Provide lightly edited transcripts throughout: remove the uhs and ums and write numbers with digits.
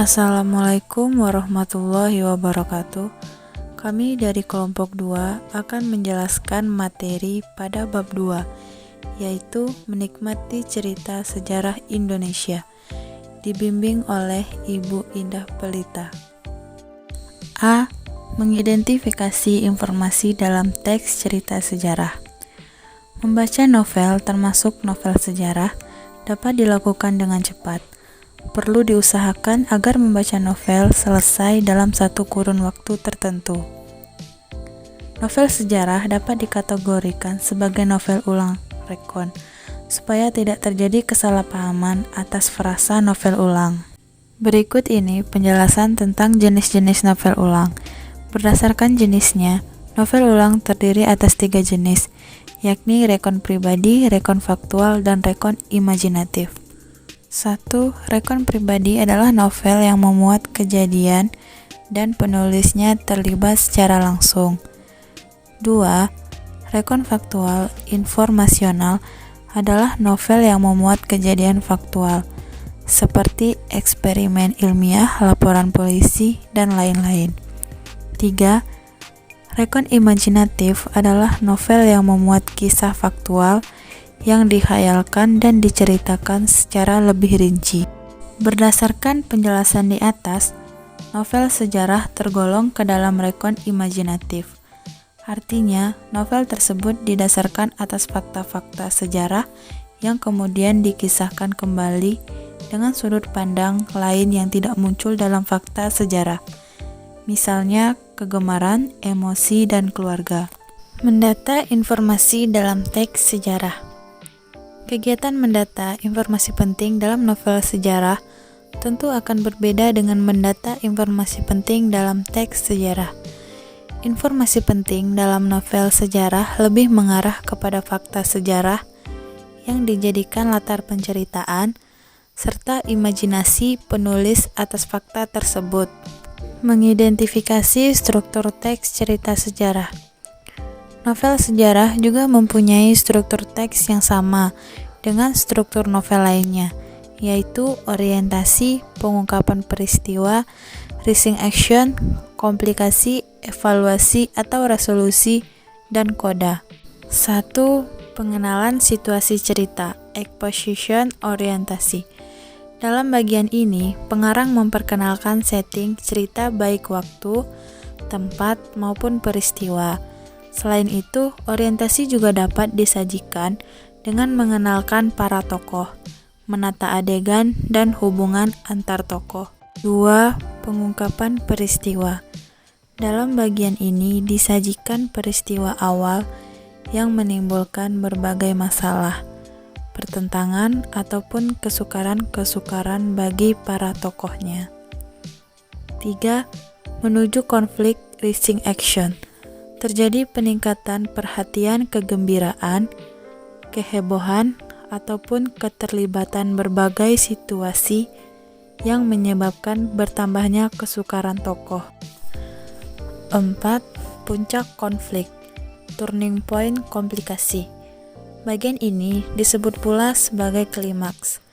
Assalamualaikum warahmatullahi wabarakatuh. Kami dari kelompok 2 akan menjelaskan materi pada bab 2, yaitu menikmati cerita sejarah Indonesia, dibimbing oleh Ibu Indah Pelita. A. Mengidentifikasi informasi dalam teks cerita sejarah. Membaca novel, termasuk novel sejarah, dapat dilakukan dengan cepat. Perlu diusahakan agar membaca novel selesai dalam satu kurun waktu tertentu. Novel sejarah dapat dikategorikan sebagai novel ulang rekon, supaya tidak terjadi kesalahpahaman atas frasa novel ulang. Berikut ini penjelasan tentang jenis-jenis novel ulang. Berdasarkan jenisnya, novel ulang terdiri atas 3 jenis, yakni rekon pribadi, rekon faktual, dan rekon imajinatif. 1. Rekon pribadi adalah novel yang memuat kejadian dan penulisnya terlibat secara langsung. 2. Rekon faktual informasional adalah novel yang memuat kejadian faktual, seperti eksperimen ilmiah, laporan polisi, dan lain-lain. 3. Rekon imajinatif adalah novel yang memuat kisah faktual yang dikhayalkan dan diceritakan secara lebih rinci. Berdasarkan penjelasan di atas, novel sejarah tergolong ke dalam rekon imajinatif. Artinya, novel tersebut didasarkan atas fakta-fakta sejarah yang kemudian dikisahkan kembali dengan sudut pandang lain yang tidak muncul dalam fakta sejarah. Misalnya, kegemaran, emosi, dan keluarga. Mendata informasi dalam teks sejarah. Kegiatan mendata informasi penting dalam novel sejarah tentu akan berbeda dengan mendata informasi penting dalam teks sejarah. Informasi penting dalam novel sejarah lebih mengarah kepada fakta sejarah yang dijadikan latar penceritaan, serta imajinasi penulis atas fakta tersebut. Mengidentifikasi struktur teks cerita sejarah. Novel sejarah juga mempunyai struktur teks yang sama dengan struktur novel lainnya, yaitu orientasi, pengungkapan peristiwa, rising action, komplikasi, evaluasi atau resolusi, dan koda. 1. Pengenalan situasi cerita, exposition orientasi. Dalam bagian ini, pengarang memperkenalkan setting cerita baik waktu, tempat, maupun peristiwa. Selain itu, orientasi juga dapat disajikan dengan mengenalkan para tokoh, menata adegan, dan hubungan antar tokoh. 2. Pengungkapan peristiwa. Dalam bagian ini disajikan peristiwa awal yang menimbulkan berbagai masalah, pertentangan, ataupun kesukaran-kesukaran bagi para tokohnya. 3. Menuju konflik rising action. Terjadi peningkatan perhatian, kegembiraan, kehebohan, ataupun keterlibatan berbagai situasi yang menyebabkan bertambahnya kesukaran tokoh. 4. Puncak konflik, turning point komplikasi. Bagian ini disebut pula sebagai klimaks.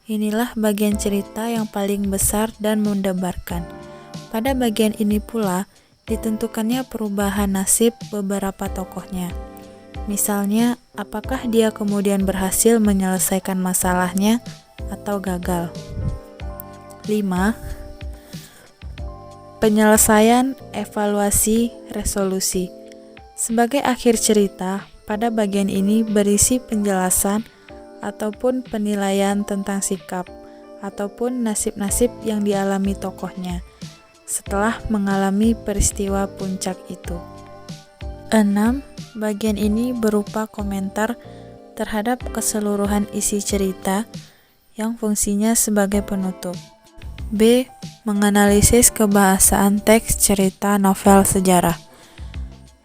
Inilah bagian cerita yang paling besar dan mendebarkan. Pada bagian ini pula ditentukannya perubahan nasib beberapa tokohnya. Misalnya, apakah dia kemudian berhasil menyelesaikan masalahnya atau gagal. 5. Penyelesaian, evaluasi, resolusi. Sebagai akhir cerita, pada bagian ini berisi penjelasan ataupun penilaian tentang sikap ataupun nasib-nasib yang dialami tokohnya setelah mengalami peristiwa puncak itu. 6. Bagian ini berupa komentar terhadap keseluruhan isi cerita yang fungsinya sebagai penutup. B. Menganalisis kebahasaan teks cerita novel sejarah.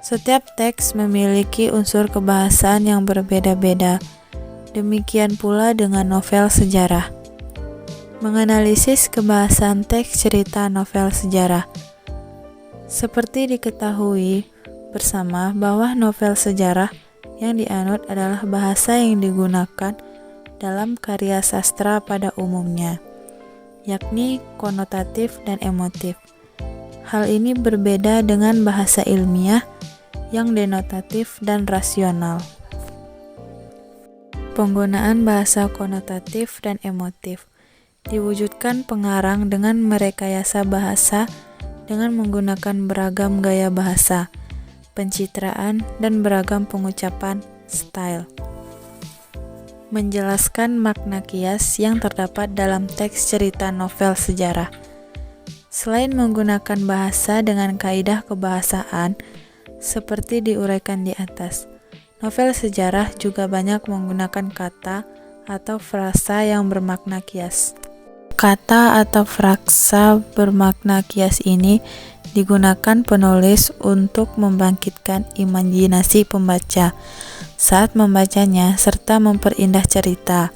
Setiap teks memiliki unsur kebahasaan yang berbeda-beda. Demikian pula dengan novel sejarah. Menganalisis kebahasaan teks cerita novel sejarah. Seperti diketahui bersama bahwa novel sejarah yang dianut adalah bahasa yang digunakan dalam karya sastra pada umumnya. yakni konotatif dan emotif. Hal ini berbeda dengan bahasa ilmiah yang denotatif dan rasional. Penggunaan bahasa konotatif dan emotif diwujudkan pengarang dengan merekayasa bahasa dengan menggunakan beragam gaya bahasa, pencitraan, dan beragam pengucapan style. Menjelaskan makna kias yang terdapat dalam teks cerita novel sejarah. Selain menggunakan bahasa dengan kaidah kebahasaan seperti diuraikan di atas, novel sejarah juga banyak menggunakan kata atau frasa yang bermakna kias. Kata atau frasa bermakna kias ini digunakan penulis untuk membangkitkan imajinasi pembaca saat membacanya serta memperindah cerita.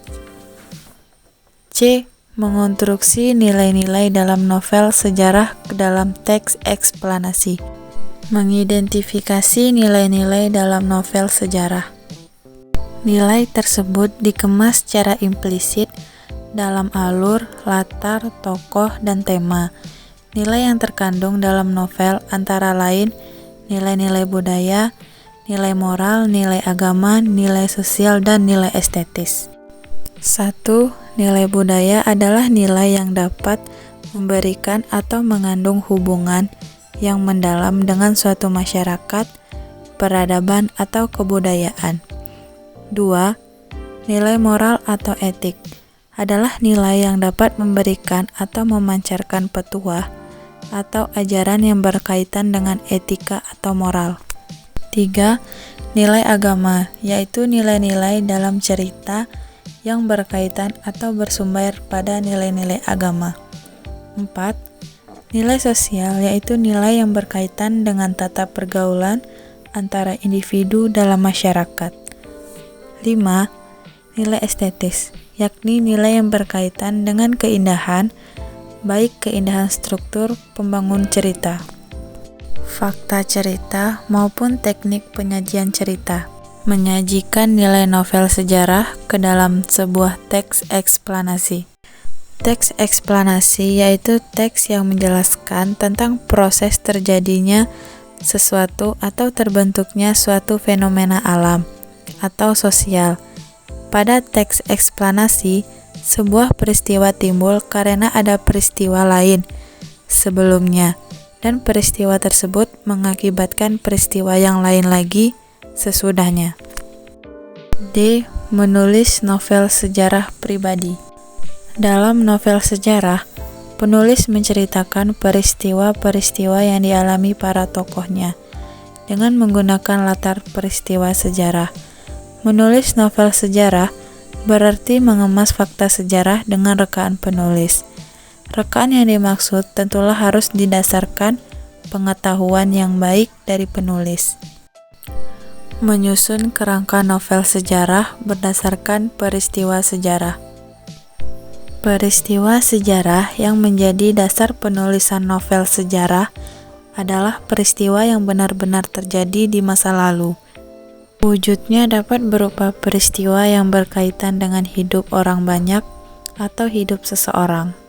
C. Mengonstruksi nilai-nilai dalam novel sejarah ke dalam teks eksplanasi. Mengidentifikasi nilai-nilai dalam novel sejarah. Nilai tersebut dikemas secara implisit dalam alur, latar, tokoh, dan tema. Nilai yang terkandung dalam novel antara lain nilai-nilai budaya, nilai moral, nilai agama, nilai sosial, dan nilai estetis. 1. Nilai budaya adalah nilai yang dapat memberikan atau mengandung hubungan yang mendalam dengan suatu masyarakat, peradaban, atau kebudayaan. 2. Nilai moral atau etik adalah nilai yang dapat memberikan atau memancarkan petuah atau ajaran yang berkaitan dengan etika atau moral. 3. Nilai agama, yaitu nilai-nilai dalam cerita yang berkaitan atau bersumber pada nilai-nilai agama. 4. Nilai sosial, yaitu nilai yang berkaitan dengan tata pergaulan antara individu dalam masyarakat. 5. Nilai estetis, yakni nilai yang berkaitan dengan keindahan, baik keindahan struktur pembangun cerita, fakta cerita, maupun teknik penyajian cerita. Menyajikan nilai novel sejarah ke dalam sebuah teks eksplanasi. Teks eksplanasi yaitu teks yang menjelaskan tentang proses terjadinya sesuatu atau terbentuknya suatu fenomena alam atau sosial. Pada teks eksplanasi, sebuah peristiwa timbul karena ada peristiwa lain sebelumnya, dan peristiwa tersebut mengakibatkan peristiwa yang lain lagi sesudahnya. D. Menulis novel sejarah pribadi. Dalam novel sejarah, penulis menceritakan peristiwa-peristiwa yang dialami para tokohnya dengan menggunakan latar peristiwa sejarah. Menulis novel sejarah berarti mengemas fakta sejarah dengan rekaan penulis. Rekaan yang dimaksud tentulah harus didasarkan pengetahuan yang baik dari penulis. Menyusun kerangka novel sejarah berdasarkan peristiwa sejarah. Peristiwa sejarah yang menjadi dasar penulisan novel sejarah adalah peristiwa yang benar-benar terjadi di masa lalu. Wujudnya dapat berupa peristiwa yang berkaitan dengan hidup orang banyak atau hidup seseorang.